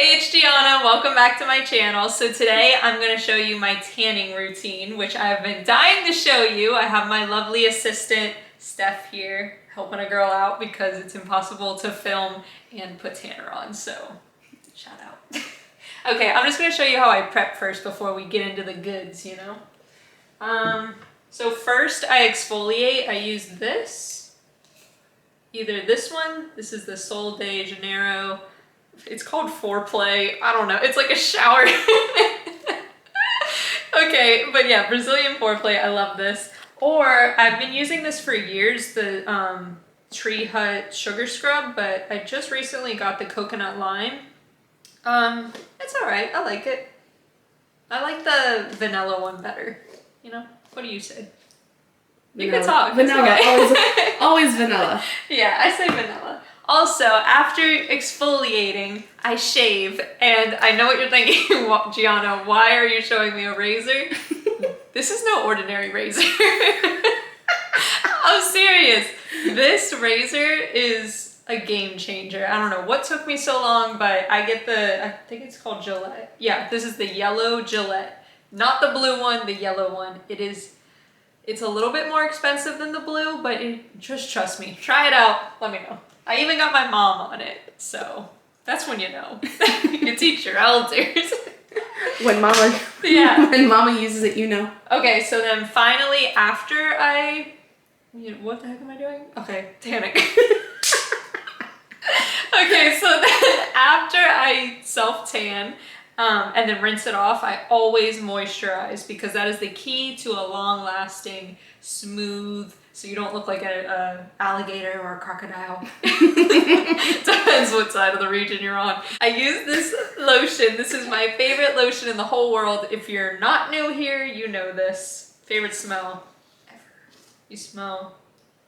Hey, it's Gianna. Welcome back to my channel. So today I'm going to show you my tanning routine, which I've been dying to show you. I have my lovely assistant, Steph, here helping a girl out because it's impossible to film and put tanner on, so shout out. Okay, I'm just going to show you how I prep first before we get into the goods, you know? So first I exfoliate. I use this. Either this one, this is the Sol de Janeiro. It's called Foreplay. I don't know. It's like a shower. Okay, but yeah, Brazilian Foreplay. I love this. Or I've been using this for years, the Tree Hut Sugar Scrub, but I just recently got the Coconut Lime. It's all right. I like it. I like the vanilla one better. You know? What do you say? You can talk. Vanilla. Okay. Always vanilla. Yeah, I say vanilla. Also, after exfoliating, I shave, and I know what you're thinking, Gianna, why are you showing me a razor? This is no ordinary razor. I'm serious. This razor is a game changer. I don't know what took me so long, but I get I think it's called Gillette. Yeah, this is the yellow Gillette. Not the blue one, the yellow one. It's a little bit more expensive than the blue, but just trust me. Try it out. Let me know. I even got my mom on it, so that's when you know. You teach your elders. When mama uses it, you know. Okay, so then finally after what the heck am I doing? Okay, tanning. Okay, so then after I self-tan, and then rinse it off, I always moisturize because that is the key to a long-lasting, smooth, so you don't look like a alligator or a crocodile. Depends what side of the region you're on. I use this lotion. This is my favorite lotion in the whole world. If you're not new here, you know this. Favorite smell ever. You smell...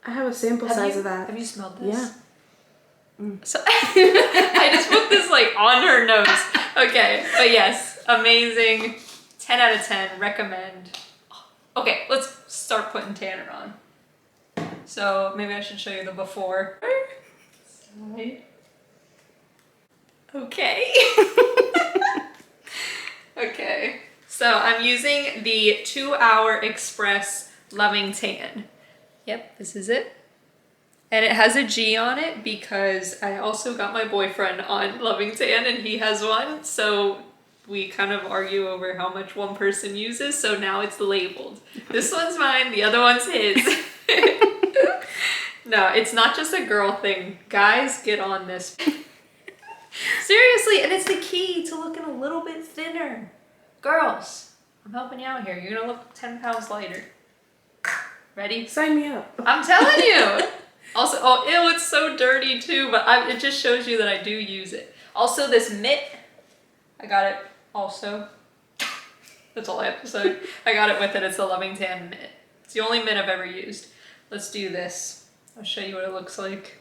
I have a sample size of that. Have you smelled this? Yeah. So I just put this like on her nose. Okay, but yes, amazing. 10 out of 10, recommend. Okay, let's start putting tanner on. So maybe I should show you the before. Side. Okay. Okay, so I'm using the 2 Hour Express Loving Tan. Yep, this is it. And it has a G on it because I also got my boyfriend on Loving Tan and he has one. So we kind of argue over how much one person uses. So now it's labeled. This one's mine, the other one's his. No, it's not just a girl thing. Guys, get on this. Seriously, and it's the key to looking a little bit thinner. Girls, I'm helping you out here. You're gonna look 10 pounds lighter. Ready? Sign me up. I'm telling you. Also, oh, ew, it's so dirty too, but it just shows you that I do use it. Also, this mitt, I got it also. That's all I have to say. I got it with it. It's the Loving Tan mitt. It's the only mitt I've ever used. Let's do this. I'll show you what it looks like.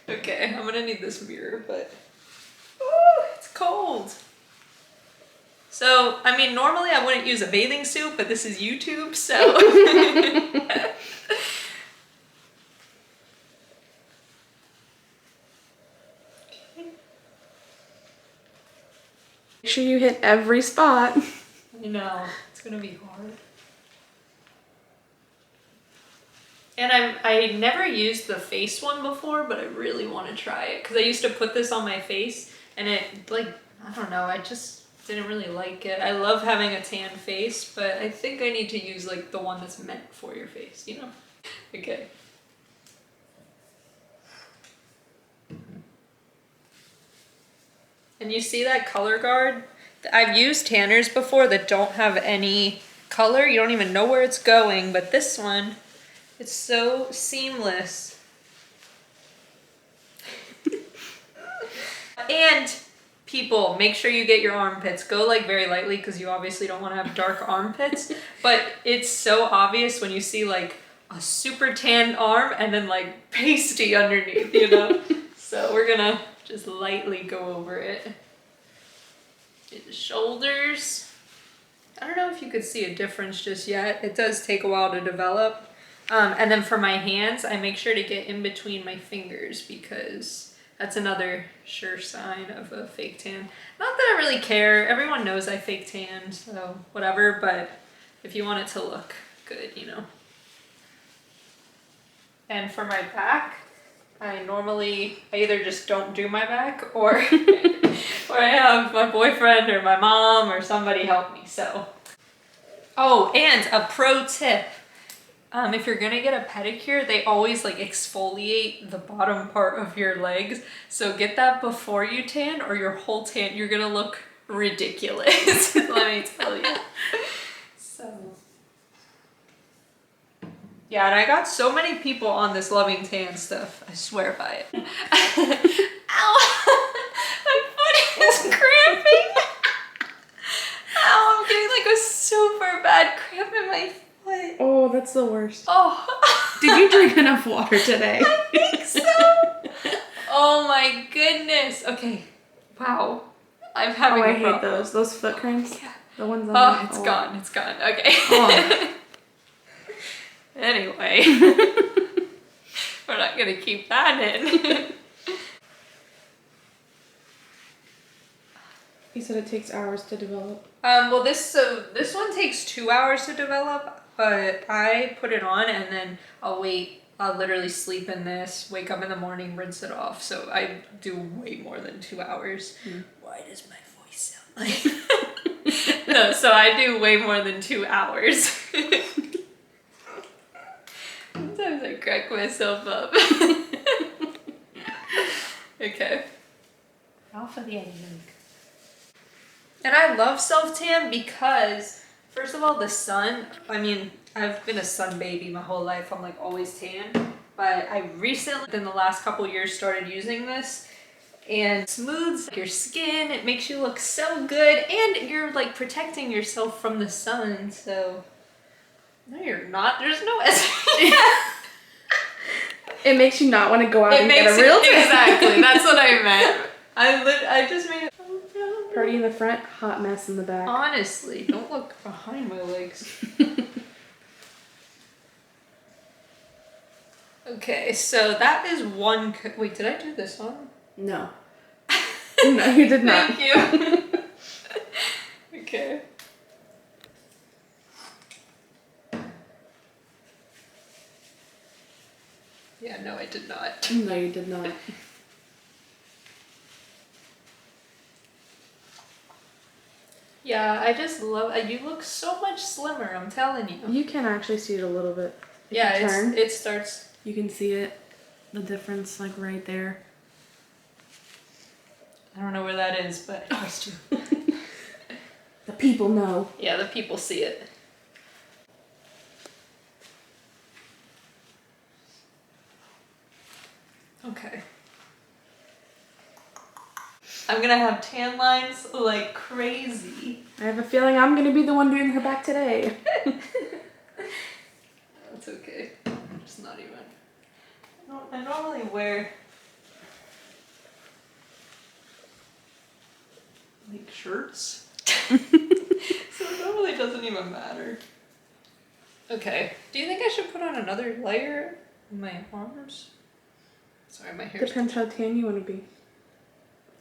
Okay, I'm gonna need this mirror, but oh, it's cold. So, I mean, normally I wouldn't use a bathing suit, but this is YouTube, so. Make sure you hit every spot. I know, it's gonna be hard. And I never used the face one before, but I really want to try it because I used to put this on my face and it, like, I don't know, I just didn't really like it. I love having a tan face, but I think I need to use like the one that's meant for your face, you know? Okay. And you see that color guard? I've used tanners before that don't have any color. You don't even know where it's going, but this one, it's so seamless. And people, make sure you get your armpits. Go like very lightly because you obviously don't want to have dark armpits. But it's so obvious when you see like a super tan arm and then like pasty underneath, you know? So we're gonna just lightly go over it. Get the shoulders. I don't know if you could see a difference just yet. It does take a while to develop. And then for my hands, I make sure to get in between my fingers because that's another sure sign of a fake tan. Not that I really care. Everyone knows I fake tan, so whatever. But if you want it to look good, you know. And for my back, I either just don't do my back or, or I have my boyfriend or my mom or somebody help me, so. Oh, and a pro tip. If you're gonna get a pedicure, they always like exfoliate the bottom part of your legs. So get that before you tan or your whole tan, you're gonna look ridiculous, let me tell you. So. Yeah, and I got so many people on this loving tan stuff. I swear by it. Ow! My foot is cramping. Ow, I'm getting like a super bad cramp in my foot. Oh, that's the worst. Oh. Did you drink enough water today? I think so. Oh my goodness. Okay. Wow. I'm having I hate those. Those foot cramps. Yeah. The ones on Oh, it's gone. It's gone. Okay. Oh. Anyway. We're not gonna keep that in. You said it takes hours to develop. Well, this one takes 2 hours to develop, but I put it on and then I'll wait. I'll literally sleep in this, wake up in the morning, rinse it off. So I do way more than 2 hours. Why does my voice sound like? No, so I do way more than 2 hours. Sometimes I crack myself up. Okay. Off of the other leg. And I love self-tan because, first of all, the sun, I mean, I've been a sun baby my whole life. I'm like always tan. But I recently, in the last couple years, started using this. And it smooths your skin. It makes you look so good. And you're like protecting yourself from the sun. So, no, you're not. There's no SPF. It makes you not want to go out and get a real tan. Exactly. That's what I meant. I just made it. Party in the front, hot mess in the back. Honestly, don't look behind my legs. Okay, so that is one. Wait, did I do this one? No. No, you did not. Thank you. Okay. Yeah, no, I did not. No, you did not. Yeah, I just love. You look so much slimmer. I'm telling you. You can actually see it a little bit. If yeah, you turn, it starts. You can see it, the difference, like right there. I don't know where that is, but it has to. The people know. Yeah, the people see it. Okay. I'm gonna have tan lines like crazy. I have a feeling I'm gonna be the one doing her back today. That's okay. I'm just not even. I normally wear like shirts. So it normally doesn't even matter. Okay. Do you think I should put on another layer in my arms? Sorry, my hair. Depends how tan you want to be.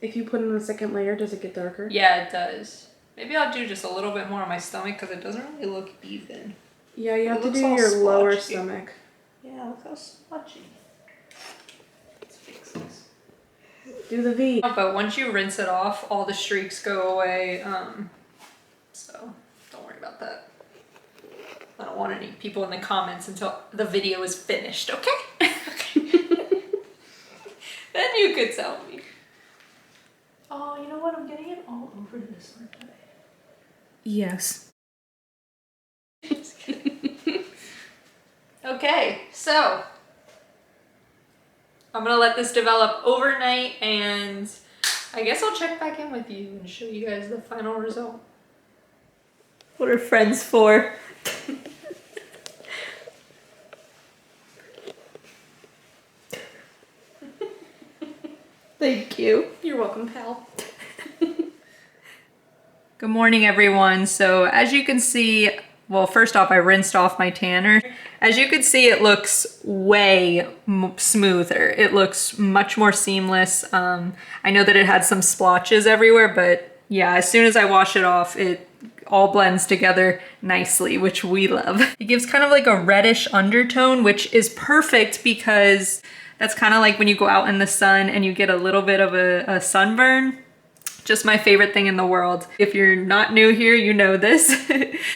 If you put in a second layer, does it get darker? Yeah, it does. Maybe I'll do just a little bit more on my stomach because it doesn't really look even. Yeah, you have to do your lower stomach. Yeah, look how splotchy. Let's fix this. Do the V. But once you rinse it off, all the streaks go away. So don't worry about that. I don't want any people in the comments until the video is finished, okay? Okay. Then you could tell me. Oh, you know what? I'm getting it all over this, aren't I? Yes. Just kidding. Okay, so I'm gonna let this develop overnight and I guess I'll check back in with you and show you guys the final result. What are friends for? Thank you. You're welcome, pal. Good morning, everyone. So as you can see, well, first off, I rinsed off my tanner. As you can see, it looks way smoother. It looks much more seamless. I know that it had some splotches everywhere, but yeah, as soon as I wash it off, it all blends together nicely, which we love. It gives kind of like a reddish undertone, which is perfect because that's kind of like when you go out in the sun and you get a little bit of a sunburn. Just my favorite thing in the world. If you're not new here, you know this.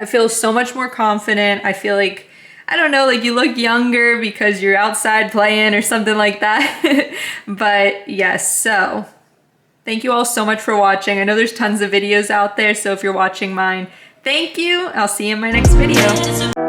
I feel so much more confident. I feel like, I don't know, like you look younger because you're outside playing or something like that. But yes, so thank you all so much for watching. I know there's tons of videos out there, so if you're watching mine, thank you. I'll see you in my next video.